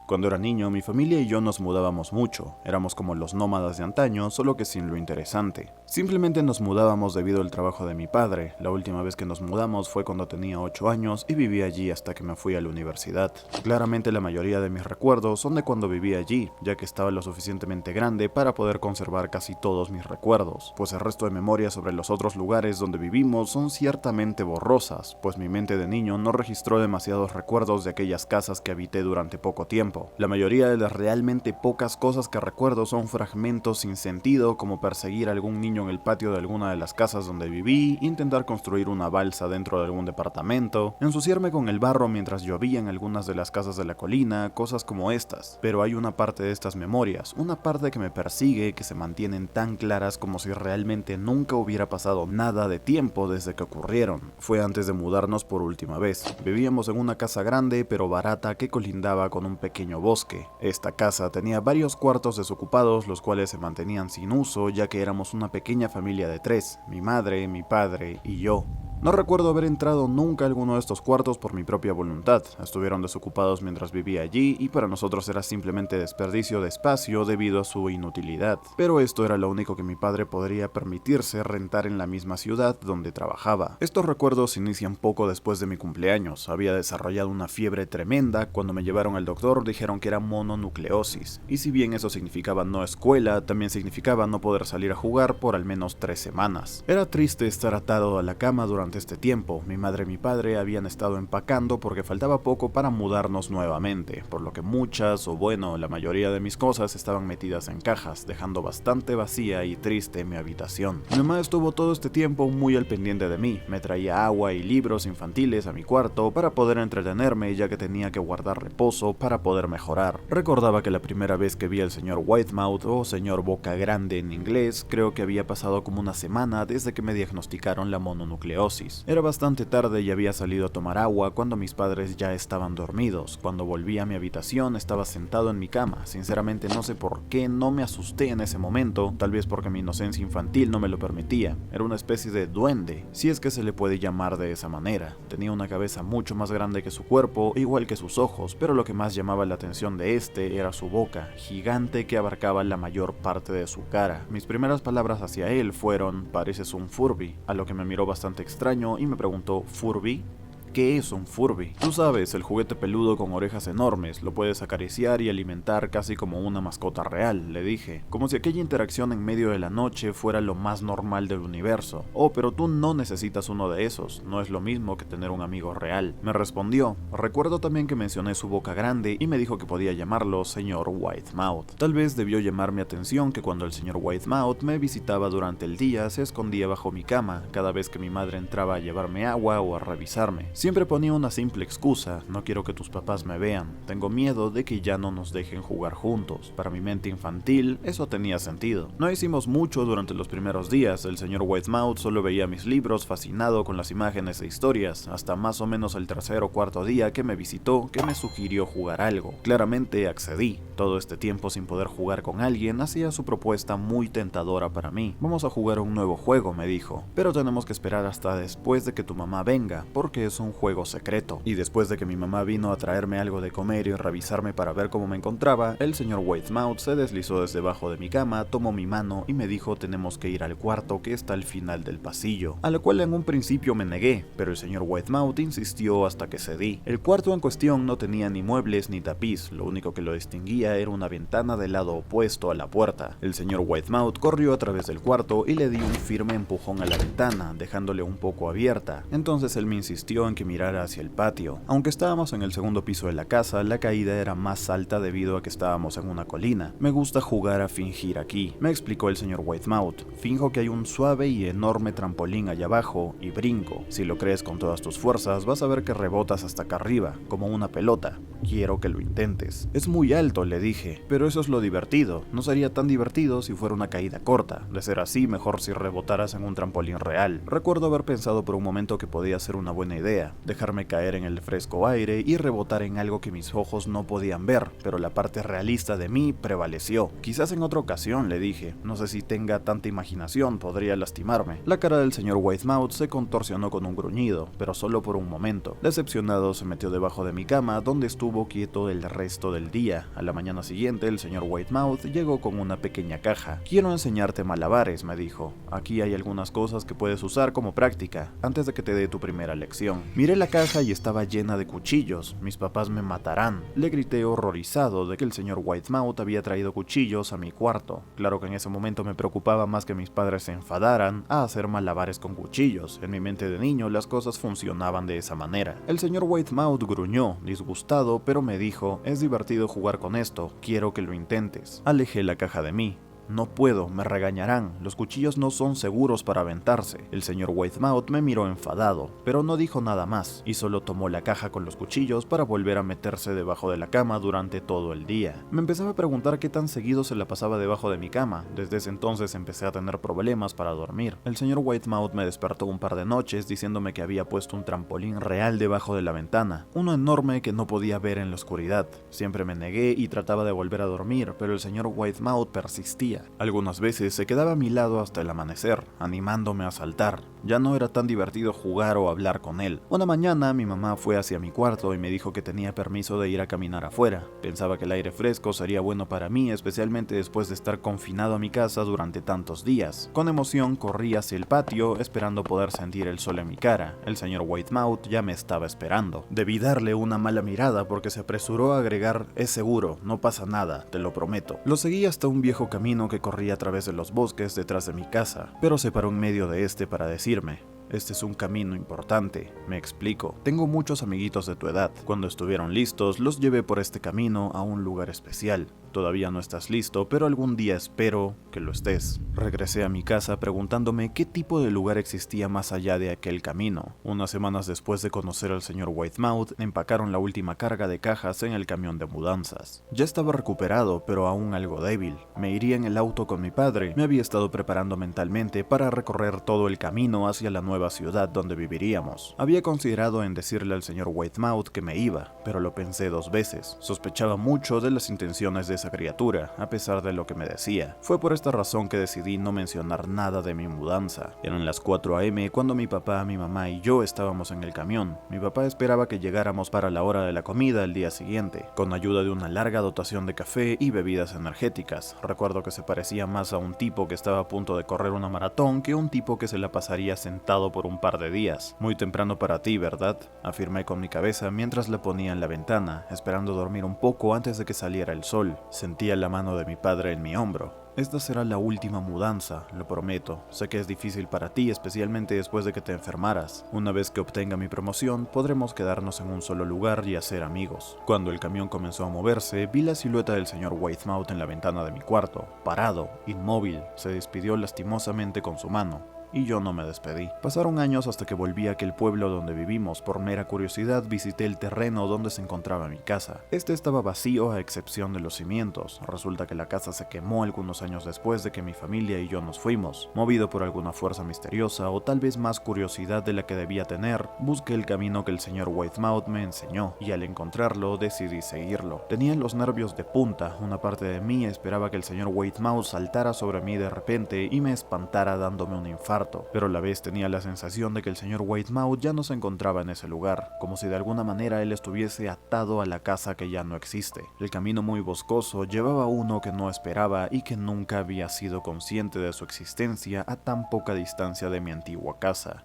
Cuando era niño, mi familia y yo nos mudábamos mucho. Éramos como los nómadas de antaño, solo que sin lo interesante. Simplemente nos mudábamos debido al trabajo de mi padre. La última vez que nos mudamos fue cuando tenía 8 años y viví allí hasta que me fui a la universidad. Claramente la mayoría de mis recuerdos son de cuando viví allí, ya que estaba lo suficientemente grande para poder conservar casi todos mis recuerdos, pues el resto de memorias sobre los otros lugares donde vivimos son ciertamente borrosas, pues mi mente de niño no registró demasiados recuerdos de aquellas casas que habité durante poco tiempo. La mayoría de las realmente pocas cosas que recuerdo son fragmentos sin sentido, como perseguir a algún niño en el patio de alguna de las casas donde viví, intentar construir una balsa dentro de algún departamento, ensuciarme con el barro mientras llovía en algunas de las casas de la colina, cosas como estas. Pero hay una parte de estas memorias, una parte que me persigue, que se mantienen tan claras como si realmente nunca hubiera pasado nada de tiempo desde que ocurrieron. Fue antes de mudarnos por última vez. Vivíamos en una casa grande pero barata que colindaba con un pequeño bosque. Esta casa tenía varios cuartos desocupados, los cuales se mantenían sin uso ya que éramos una pequeña familia de 3, mi madre, mi padre y yo. No recuerdo haber entrado nunca a alguno de estos cuartos por mi propia voluntad. Estuvieron desocupados mientras vivía allí y para nosotros era simplemente desperdicio de espacio debido a su inutilidad. Pero esto era lo único que mi padre podría permitirse rentar en la misma ciudad donde trabajaba. Estos recuerdos inician poco después de mi cumpleaños. Había desarrollado una fiebre tremenda. Cuando me llevaron al doctor dijeron que era mononucleosis. Y si bien eso significaba no escuela, también significaba no poder salir a jugar por al menos 3 semanas. Era triste estar atado a la cama durante este tiempo. Mi madre y mi padre habían estado empacando porque faltaba poco para mudarnos nuevamente, por lo que muchas, o bueno, la mayoría de mis cosas estaban metidas en cajas, dejando bastante vacía y triste mi habitación. Mi mamá estuvo todo este tiempo muy al pendiente de mí, me traía agua y libros infantiles a mi cuarto para poder entretenerme ya que tenía que guardar reposo para poder mejorar. Recordaba que la primera vez que vi al señor Whitemouth, o señor Boca Grande en inglés, creo que había pasado como una semana desde que me diagnosticaron la mononucleosis. Era bastante tarde y había salido a tomar agua cuando mis padres ya estaban dormidos. Cuando volví a mi habitación estaba sentado en mi cama. Sinceramente no sé por qué no me asusté en ese momento, tal vez porque mi inocencia infantil no me lo permitía. Era una especie de duende, si es que se le puede llamar de esa manera. Tenía una cabeza mucho más grande que su cuerpo, igual que sus ojos, pero lo que más llamaba la atención de este era su boca, gigante que abarcaba la mayor parte de su cara. Mis primeras palabras hacia él fueron: "Pareces un Furby", a lo que me miró bastante extraño y me preguntó: "¿Furby? ¿Qué es un Furby?". Tú sabes, el juguete peludo con orejas enormes, lo puedes acariciar y alimentar casi como una mascota real, le dije, como si aquella interacción en medio de la noche fuera lo más normal del universo. "Oh, pero tú no necesitas uno de esos, no es lo mismo que tener un amigo real", me respondió. Recuerdo también que mencioné su boca grande y me dijo que podía llamarlo señor Whitemouth. Tal vez debió llamar mi atención que cuando el señor Whitemouth me visitaba durante el día se escondía bajo mi cama cada vez que mi madre entraba a llevarme agua o a revisarme. Siempre ponía una simple excusa: "No quiero que tus papás me vean, tengo miedo de que ya no nos dejen jugar juntos". Para mi mente infantil, eso tenía sentido. No hicimos mucho durante los primeros días, el señor Whitemouth solo veía mis libros fascinado con las imágenes e historias, hasta más o menos el tercer o cuarto día que me visitó, que me sugirió jugar algo. Claramente accedí. Todo este tiempo sin poder jugar con alguien hacía su propuesta muy tentadora para mí. "Vamos a jugar un nuevo juego", me dijo, "pero tenemos que esperar hasta después de que tu mamá venga, porque es un juego secreto". Y después de que mi mamá vino a traerme algo de comer y revisarme para ver cómo me encontraba, el señor Whitemouth se deslizó desde debajo de mi cama, tomó mi mano y me dijo: "Tenemos que ir al cuarto que está al final del pasillo", a lo cual en un principio me negué, pero el señor Whitemouth insistió hasta que cedí. El cuarto en cuestión no tenía ni muebles ni tapiz, lo único que lo distinguía era una ventana del lado opuesto a la puerta. El señor Whitemouth corrió a través del cuarto y le di un firme empujón a la ventana, dejándole un poco abierta. Entonces él me insistió en que mirara hacia el patio. Aunque estábamos en el segundo piso de la casa, la caída era más alta debido a que estábamos en una colina. "Me gusta jugar a fingir aquí", me explicó el señor Whitemouth. "Finjo que hay un suave y enorme trampolín allá abajo y brinco. Si lo crees con todas tus fuerzas, vas a ver que rebotas hasta acá arriba, como una pelota. Quiero que lo intentes". "Es muy alto", le dije, "pero eso es lo divertido. No sería tan divertido si fuera una caída corta. De ser así, mejor si rebotaras en un trampolín real". Recuerdo haber pensado por un momento que podía ser una buena idea. idea, dejarme caer en el fresco aire y rebotar en algo que mis ojos no podían ver, pero la parte realista de mí prevaleció. Quizás en otra ocasión, le dije, no sé si tenga tanta imaginación, podría lastimarme. La cara del señor Whitemouth se contorsionó con un gruñido, pero solo por un momento. Decepcionado, se metió debajo de mi cama, donde estuvo quieto el resto del día. A la mañana siguiente, el señor Whitemouth llegó con una pequeña caja. Quiero enseñarte malabares, me dijo. Aquí hay algunas cosas que puedes usar como práctica, antes de que te dé tu primera lección. Miré la caja y estaba llena de cuchillos. Mis papás me matarán. Le grité horrorizado de que el señor Whitemouth había traído cuchillos a mi cuarto. Claro que en ese momento me preocupaba más que mis padres se enfadaran a hacer malabares con cuchillos. En mi mente de niño las cosas funcionaban de esa manera. El señor Whitemouth gruñó, disgustado, pero me dijo, es divertido jugar con esto, quiero que lo intentes. Alejé la caja de mí. No puedo, me regañarán, los cuchillos no son seguros para aventarse. El señor Whitemouth me miró enfadado, pero no dijo nada más, y solo tomó la caja con los cuchillos para volver a meterse debajo de la cama durante todo el día. Me empezaba a preguntar qué tan seguido se la pasaba debajo de mi cama. Desde ese entonces empecé a tener problemas para dormir. El señor Whitemouth me despertó un par de noches diciéndome que había puesto un trampolín real debajo de la ventana, uno enorme que no podía ver en la oscuridad. Siempre me negué y trataba de volver a dormir, pero el señor Whitemouth persistía. Algunas veces se quedaba a mi lado hasta el amanecer, animándome a saltar. Ya no era tan divertido jugar o hablar con él. Una mañana mi mamá fue hacia mi cuarto y me dijo que tenía permiso de ir a caminar afuera. Pensaba que el aire fresco sería bueno para mí, especialmente después de estar confinado a mi casa durante tantos días. Con emoción corrí hacia el patio, esperando poder sentir el sol en mi cara. El señor Whitemouth ya me estaba esperando. Debí darle una mala mirada porque se apresuró a agregar, es seguro, no pasa nada, te lo prometo. Lo seguí hasta un viejo camino que corría a través de los bosques detrás de mi casa, pero se paró en medio de este para decirme, este es un camino importante, me explico. Tengo muchos amiguitos de tu edad. Cuando estuvieron listos, los llevé por este camino a un lugar especial. Todavía no estás listo, pero algún día espero que lo estés. Regresé a mi casa preguntándome qué tipo de lugar existía más allá de aquel camino. Unas semanas después de conocer al señor Whitemouth, empacaron la última carga de cajas en el camión de mudanzas. Ya estaba recuperado, pero aún algo débil. Me iría en el auto con mi padre. Me había estado preparando mentalmente para recorrer todo el camino hacia la nueva ciudad donde viviríamos. Había considerado en decirle al señor Whitemouth que me iba, pero lo pensé 2 veces. Sospechaba mucho de las intenciones de esa criatura, a pesar de lo que me decía. Fue por esta razón que decidí no mencionar nada de mi mudanza. Eran las 4 a.m. cuando mi papá, mi mamá y yo estábamos en el camión. Mi papá esperaba que llegáramos para la hora de la comida el día siguiente, con ayuda de una larga dotación de café y bebidas energéticas. Recuerdo que se parecía más a un tipo que estaba a punto de correr una maratón que un tipo que se la pasaría sentado por un par de días. Muy temprano para ti, ¿verdad? Afirmé con mi cabeza mientras la ponía en la ventana, esperando dormir un poco antes de que saliera el sol. Sentía la mano de mi padre en mi hombro. Esta será la última mudanza, lo prometo. Sé que es difícil para ti, especialmente después de que te enfermaras. Una vez que obtenga mi promoción, podremos quedarnos en un solo lugar y hacer amigos. Cuando el camión comenzó a moverse, vi la silueta del señor Whitemouth en la ventana de mi cuarto, parado, inmóvil. Se despidió lastimosamente con su mano. Y yo no me despedí. Pasaron años hasta que volví a aquel pueblo donde vivimos. Por mera curiosidad visité el terreno donde se encontraba mi casa. Este estaba vacío a excepción de los cimientos. Resulta que la casa se quemó algunos años después de que mi familia y yo nos fuimos. Movido por alguna fuerza misteriosa o tal vez más curiosidad de la que debía tener, busqué el camino que el señor Whitemouth me enseñó y al encontrarlo decidí seguirlo. Tenía los nervios de punta. Una parte de mí esperaba que el señor Whitemouth saltara sobre mí de repente y me espantara dándome un infarto. Pero a la vez tenía la sensación de que el señor Whitemouth ya no se encontraba en ese lugar, como si de alguna manera él estuviese atado a la casa que ya no existe. El camino muy boscoso llevaba a uno que no esperaba y que nunca había sido consciente de su existencia a tan poca distancia de mi antigua casa.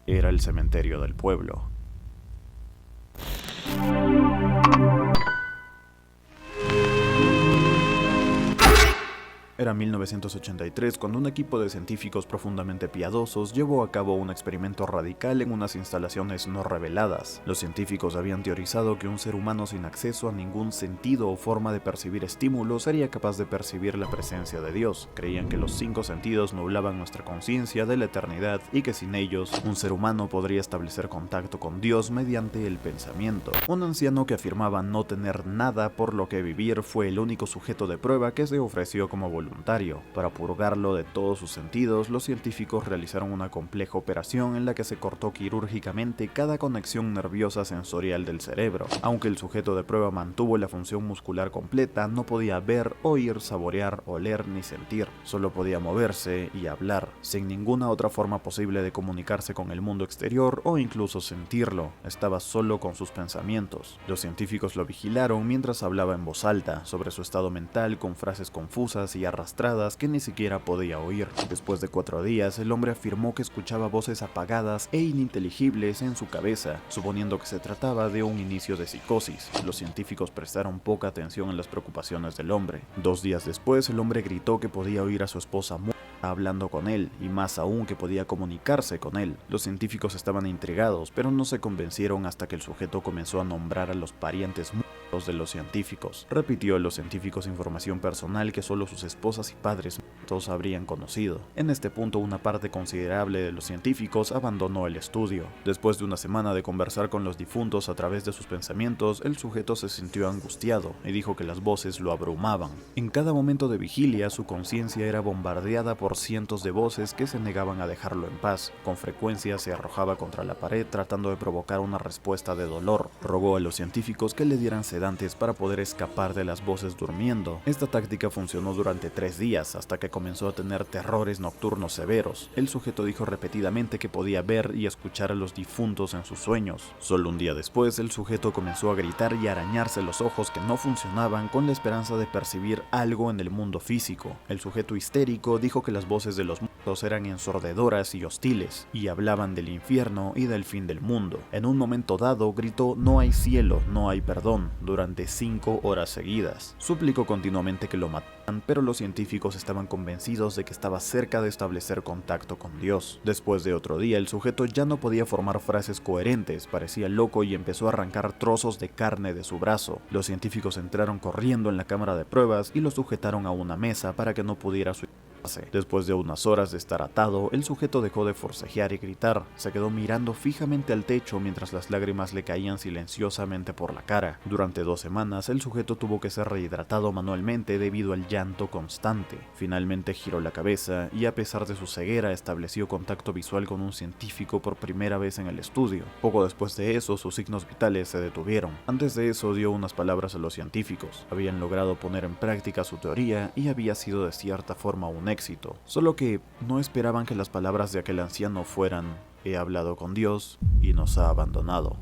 Era el cementerio del pueblo. Era 1983 cuando un equipo de científicos profundamente piadosos llevó a cabo un experimento radical en unas instalaciones no reveladas. Los científicos habían teorizado que un ser humano sin acceso a ningún sentido o forma de percibir estímulos sería capaz de percibir la presencia de Dios. Creían que los 5 sentidos nublaban nuestra conciencia de la eternidad y que sin ellos, un ser humano podría establecer contacto con Dios mediante el pensamiento. Un anciano que afirmaba no tener nada por lo que vivir fue el único sujeto de prueba que se ofreció como voluntario involuntario. Para purgarlo de todos sus sentidos, los científicos realizaron una compleja operación en la que se cortó quirúrgicamente cada conexión nerviosa sensorial del cerebro. Aunque el sujeto de prueba mantuvo la función muscular completa, no podía ver, oír, saborear, oler ni sentir. Solo podía moverse y hablar, sin ninguna otra forma posible de comunicarse con el mundo exterior o incluso sentirlo. Estaba solo con sus pensamientos. Los científicos lo vigilaron mientras hablaba en voz alta sobre su estado mental con frases confusas y arrastradas que ni siquiera podía oír. Después de 4 días, el hombre afirmó que escuchaba voces apagadas e ininteligibles en su cabeza, suponiendo que se trataba de un inicio de psicosis. Los científicos prestaron poca atención en las preocupaciones del hombre. 2 días después, el hombre gritó que podía oír a su esposa hablando con él, y más aún que podía comunicarse con él. Los científicos estaban intrigados, pero no se convencieron hasta que el sujeto comenzó a nombrar a los parientes muertos de los científicos. Repitió a los científicos información personal que solo sus esposas y padres muertos habrían conocido. En este punto, una parte considerable de los científicos abandonó el estudio. Después de una semana de conversar con los difuntos a través de sus pensamientos, el sujeto se sintió angustiado y dijo que las voces lo abrumaban. En cada momento de vigilia, su conciencia era bombardeada por cientos de voces que se negaban a dejarlo en paz. Con frecuencia se arrojaba contra la pared tratando de provocar una respuesta de dolor. Rogó a los científicos que le dieran sedantes para poder escapar de las voces durmiendo. Esta táctica funcionó durante 3 días hasta que comenzó a tener terrores nocturnos severos. El sujeto dijo repetidamente que podía ver y escuchar a los difuntos en sus sueños. Solo un día después, el sujeto comenzó a gritar y arañarse los ojos que no funcionaban con la esperanza de percibir algo en el mundo físico. El sujeto histérico dijo que las voces de los muertos eran ensordedoras y hostiles, y hablaban del infierno y del fin del mundo. En un momento dado gritó "no hay cielo, no hay perdón" durante 5 horas seguidas. Suplicó continuamente que lo mataran, pero los científicos estaban convencidos de que estaba cerca de establecer contacto con Dios. Después de otro día, el sujeto ya no podía formar frases coherentes, parecía loco y empezó a arrancar trozos de carne de su brazo. Los científicos entraron corriendo en la cámara de pruebas y lo sujetaron a una mesa para que no pudiera suicidarse. Después de unas horas de estar atado, el sujeto dejó de forcejear y gritar. Se quedó mirando fijamente al techo mientras las lágrimas le caían silenciosamente por la cara. Durante 2 semanas, el sujeto tuvo que ser rehidratado manualmente debido al llanto constante. Finalmente giró la cabeza y, a pesar de su ceguera, estableció contacto visual con un científico por primera vez en el estudio. Poco después de eso, sus signos vitales se detuvieron. Antes de eso, dio unas palabras a los científicos. Habían logrado poner en práctica su teoría y había sido de cierta forma un éxito, solo que no esperaban que las palabras de aquel anciano fueran: "He hablado con Dios y nos ha abandonado".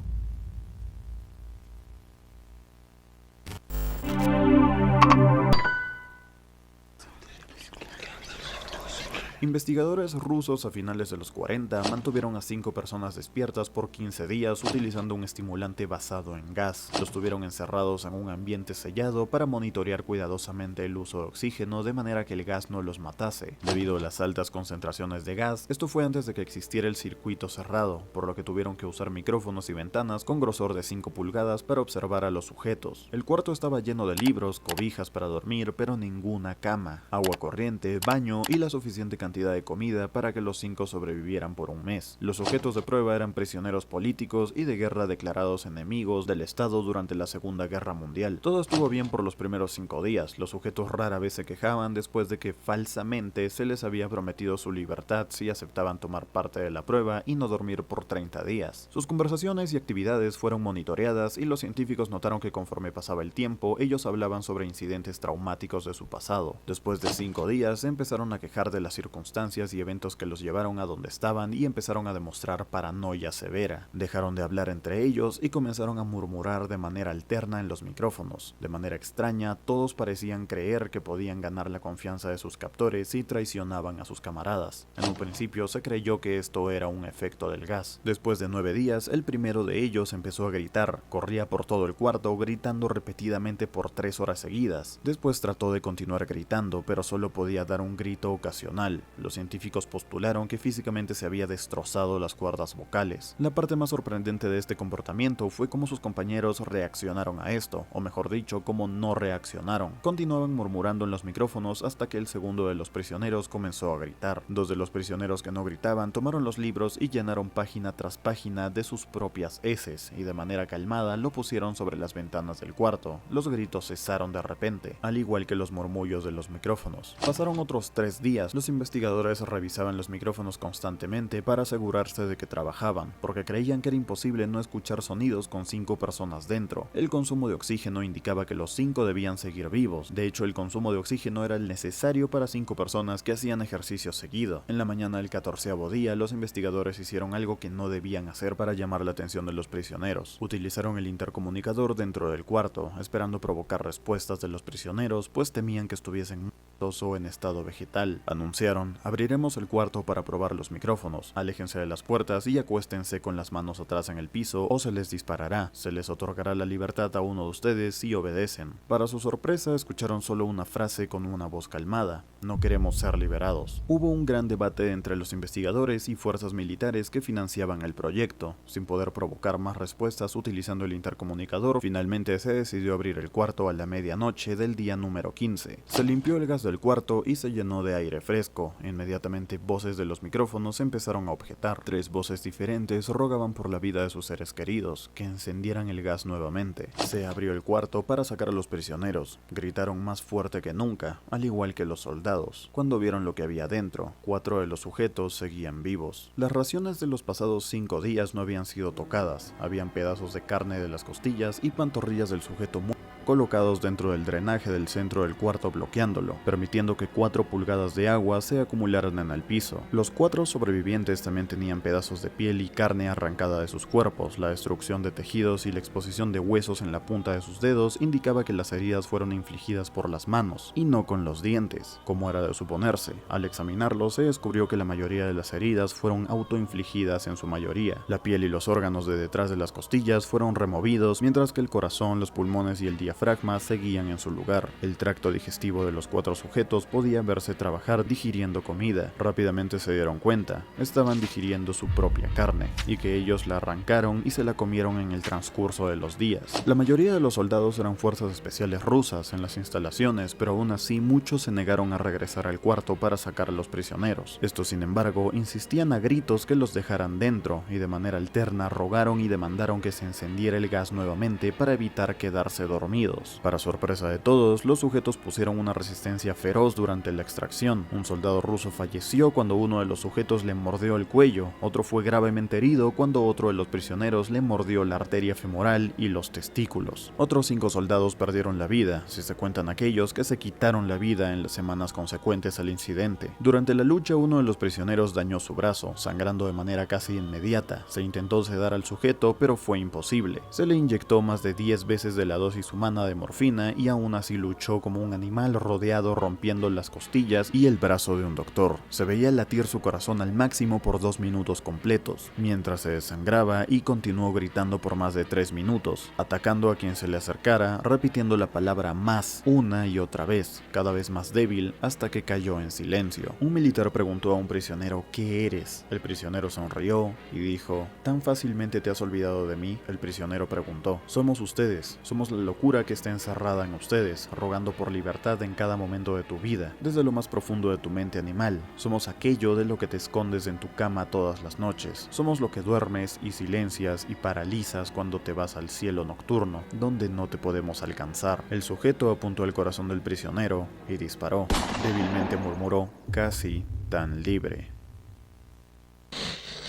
Investigadores rusos a finales de los 40 mantuvieron a 5 personas despiertas por 15 días utilizando un estimulante basado en gas. Los tuvieron encerrados en un ambiente sellado para monitorear cuidadosamente el uso de oxígeno de manera que el gas no los matase. Debido a las altas concentraciones de gas, esto fue antes de que existiera el circuito cerrado, por lo que tuvieron que usar micrófonos y ventanas con grosor de 5 pulgadas para observar a los sujetos. El cuarto estaba lleno de libros, cobijas para dormir, pero ninguna cama, agua corriente, baño y la suficiente cantidad de comida para que los 5 sobrevivieran por un mes. Los sujetos de prueba eran prisioneros políticos y de guerra declarados enemigos del Estado durante la Segunda Guerra Mundial. Todo estuvo bien por los primeros 5 días. Los sujetos rara vez se quejaban después de que falsamente se les había prometido su libertad si aceptaban tomar parte de la prueba y no dormir por 30 días. Sus conversaciones y actividades fueron monitoreadas y los científicos notaron que conforme pasaba el tiempo, ellos hablaban sobre incidentes traumáticos de su pasado. Después de 5 días, se empezaron a quejar de las circunstancias y eventos que los llevaron a donde estaban y empezaron a demostrar paranoia severa. Dejaron de hablar entre ellos y comenzaron a murmurar de manera alterna en los micrófonos. De manera extraña, todos parecían creer que podían ganar la confianza de sus captores si traicionaban a sus camaradas. En un principio se creyó que esto era un efecto del gas. Después de 9 días, el primero de ellos empezó a gritar. Corría por todo el cuarto gritando repetidamente por 3 horas seguidas. Después trató de continuar gritando, pero solo podía dar un grito ocasional. Los científicos postularon que físicamente se había destrozado las cuerdas vocales. La parte más sorprendente de este comportamiento fue cómo sus compañeros reaccionaron a esto, o mejor dicho, cómo no reaccionaron. Continuaban murmurando en los micrófonos hasta que el segundo de los prisioneros comenzó a gritar. Dos de los prisioneros que no gritaban tomaron los libros y llenaron página tras página de sus propias heces, y de manera calmada lo pusieron sobre las ventanas del cuarto. Los gritos cesaron de repente, al igual que los murmullos de los micrófonos. Pasaron otros 3 días. Los investigadores revisaban los micrófonos constantemente para asegurarse de que trabajaban, porque creían que era imposible no escuchar sonidos con 5 personas dentro. El consumo de oxígeno indicaba que los 5 debían seguir vivos. De hecho, el consumo de oxígeno era el necesario para 5 personas que hacían ejercicio seguido. En la mañana del 14º día, los investigadores hicieron algo que no debían hacer para llamar la atención de los prisioneros. Utilizaron el intercomunicador dentro del cuarto, esperando provocar respuestas de los prisioneros, pues temían que estuviesen muertos o en estado vegetal. Anunciaron: abriremos el cuarto para probar los micrófonos. Aléjense de las puertas y acuéstense con las manos atrás en el piso o se les disparará. Se les otorgará la libertad a uno de ustedes si obedecen. Para su sorpresa, escucharon solo una frase con una voz calmada: no queremos ser liberados. Hubo un gran debate entre los investigadores y fuerzas militares que financiaban el proyecto. Sin poder provocar más respuestas utilizando el intercomunicador, finalmente se decidió abrir el cuarto a la medianoche del día número 15. Se limpió el gas del cuarto y se llenó de aire fresco. Inmediatamente voces de los micrófonos empezaron a objetar. 3 voces diferentes rogaban por la vida de sus seres queridos, que encendieran el gas nuevamente. Se abrió el cuarto para sacar a los prisioneros. Gritaron más fuerte que nunca, al igual que los soldados. Cuando vieron lo que había dentro, 4 de los sujetos seguían vivos. Las raciones de los pasados 5 días no habían sido tocadas. Habían pedazos de carne de las costillas y pantorrillas del sujeto muerto colocados dentro del drenaje del centro del cuarto, bloqueándolo, permitiendo que 4 pulgadas de agua se acumularan en el piso. Los 4 sobrevivientes también tenían pedazos de piel y carne arrancada de sus cuerpos. La destrucción de tejidos y la exposición de huesos en la punta de sus dedos indicaba que las heridas fueron infligidas por las manos, y no con los dientes, como era de suponerse. Al examinarlo, se descubrió que la mayoría de las heridas fueron autoinfligidas en su mayoría. La piel y los órganos de detrás de las costillas fueron removidos, mientras que el corazón, los pulmones y el diafragma seguían en su lugar. El tracto digestivo de los 4 sujetos podía verse trabajar digiriendo comida. Rápidamente se dieron cuenta, estaban digiriendo su propia carne, y que ellos la arrancaron y se la comieron en el transcurso de los días. La mayoría de los soldados eran fuerzas especiales rusas en las instalaciones, pero aún así muchos se negaron a regresar al cuarto para sacar a los prisioneros. Estos, sin embargo, insistían a gritos que los dejaran dentro, y de manera alterna rogaron y demandaron que se encendiera el gas nuevamente para evitar quedarse dormidos. Para sorpresa de todos, los sujetos pusieron una resistencia feroz durante la extracción. Un soldado ruso falleció cuando uno de los sujetos le mordió el cuello, otro fue gravemente herido cuando otro de los prisioneros le mordió la arteria femoral y los testículos. Otros 5 soldados perdieron la vida, si se cuentan aquellos que se quitaron la vida en las semanas consecuentes al incidente. Durante la lucha, uno de los prisioneros dañó su brazo, sangrando de manera casi inmediata. Se intentó sedar al sujeto, pero fue imposible. Se le inyectó más de 10 veces de la dosis humana de morfina y aún así luchó como un animal rodeado, rompiendo las costillas y el brazo de un doctor. Se veía latir su corazón al máximo por 2 minutos completos, mientras se desangraba, y continuó gritando por más de 3 minutos, atacando a quien se le acercara, repitiendo la palabra más una y otra vez, cada vez más débil, hasta que cayó en silencio. Un militar preguntó a un prisionero: ¿qué eres? El prisionero sonrió y dijo: ¿tan fácilmente te has olvidado de mí? El prisionero preguntó: somos ustedes, somos la locura que está encerrada en ustedes, rogando por libertad en cada momento de tu vida, desde lo más profundo de tu mente animal. Somos aquello de lo que te escondes en tu cama todas las noches. Somos lo que duermes y silencias y paralizas cuando te vas al cielo nocturno, donde no te podemos alcanzar. El sujeto apuntó al corazón del prisionero y disparó. Débilmente murmuró: casi tan libre.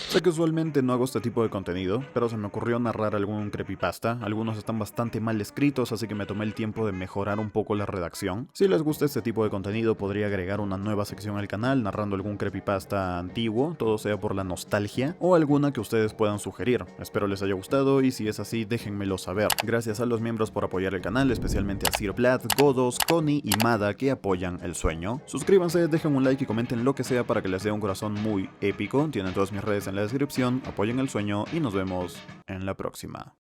Sé que usualmente no hago este tipo de contenido, pero se me ocurrió narrar algún creepypasta. Algunos están bastante mal escritos, así que me tomé el tiempo de mejorar un poco la redacción. Si les gusta este tipo de contenido, podría agregar una nueva sección al canal narrando algún creepypasta antiguo, todo sea por la nostalgia, o alguna que ustedes puedan sugerir. Espero les haya gustado, y si es así, déjenmelo saber. Gracias a los miembros por apoyar el canal, especialmente a Sir Vlad, Godos, Connie y Mada, que apoyan el sueño. Suscríbanse, dejen un like y comenten lo que sea para que les dé un corazón muy épico. Tienen todas mis redes en la descripción, apoyen el sueño y nos vemos en la próxima.